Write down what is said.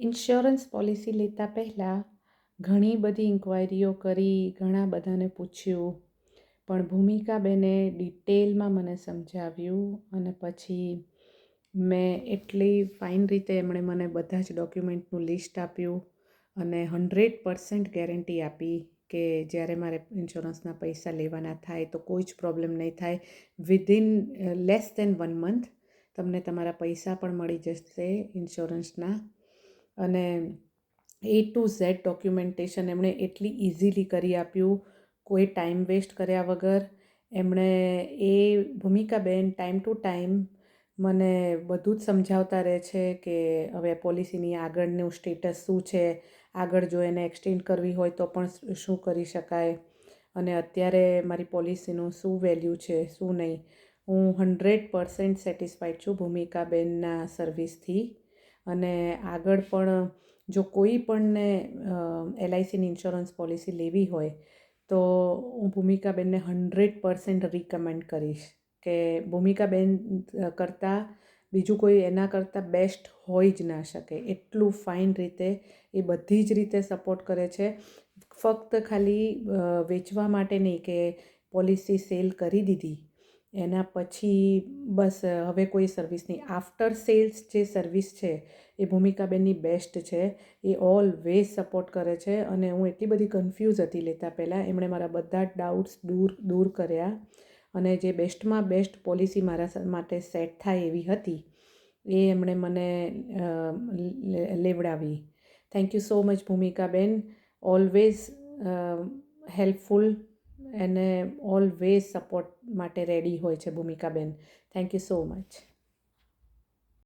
Insurance policy લેતા પહેલાં ઘણી બધી ઇન્ક્વાયરીઓ કરી, ઘણા બધાને પૂછ્યું, પણ ભૂમિકાબેને ડિટેલમાં મને સમજાવ્યું અને પછી મેં એટલી ફાઇન રીતે એમણે મને બધા જ ડોક્યુમેન્ટનું લિસ્ટ આપ્યું અને 100% ગેરંટી આપી કે જ્યારે મારે ઇન્સ્યોરન્સના પૈસા લેવાના થાય તો કોઈ જ પ્રોબ્લેમ નહીં થાય. વિધિન લેસ દેન 1 મંથ તમને તમારા પૈસા પણ મળી જશે ઇન્સ્યોરન્સના. અને A to Z ડોક્યુમેન્ટેશન એમણે એટલી ઇઝીલી કરી આપ્યું, કોઈ ટાઈમ વેસ્ટ કર્યા વગર. એમણે ભૂમિકાબેન ટાઈમ ટુ ટાઈમ મને બધું જ સમજાવતા રહે છે કે હવે પોલિસીની આગળનું સ્ટેટસ શું છે, આગળ જો એને એક્સટેન્ડ કરવી હોય તો પણ શું કરી શકાય, અને અત્યારે મારી પોલિસીનું શું વેલ્યુ છે, શું નહીં. હું 100% સેટિસ્ફાઈડ છું ભૂમિકાબેનના સર્વિસથી. અને આગળ પણ જો કોઈ પણને LICની ઇન્સ્યોરન્સ પોલિસી લેવી હોય તો હું ભૂમિકાબેનને 100% રિકમેન્ડ કરીશ કે ભૂમિકાબેન કરતાં બીજું કોઈ એના કરતાં બેસ્ટ હોઈ જ ના શકે. એટલું ફાઇન રીતે એ બધી જ રીતે સપોર્ટ કરે છે. ફક્ત ખાલી વેચવા માટે નહીં કે પોલિસી સેલ કરી દીધી એના પછી બસ હવે કોઈ સર્વિસ નહીં. આફ્ટર સેલ્સ જે સર્વિસ છે એ ભૂમિકાબેનની બેસ્ટ છે. એ ઓલવેઝ સપોર્ટ કરે છે અને હું એટલી બધી કન્ફ્યુઝ હતી લેતા પહેલાં. એમણે મારા બધા જ ડાઉટ્સ દૂર કર્યા અને જે બેસ્ટમાં બેસ્ટ પોલિસી મારા માટે સેટ થાય એવી હતી એ એમણે મને લેવડાવી. Thank you so much Bhumikaben. Always helpful અને ઓલવેઝ સપોર્ટ માટે રેડી હોય છે Bhumikaben. Thank you so much.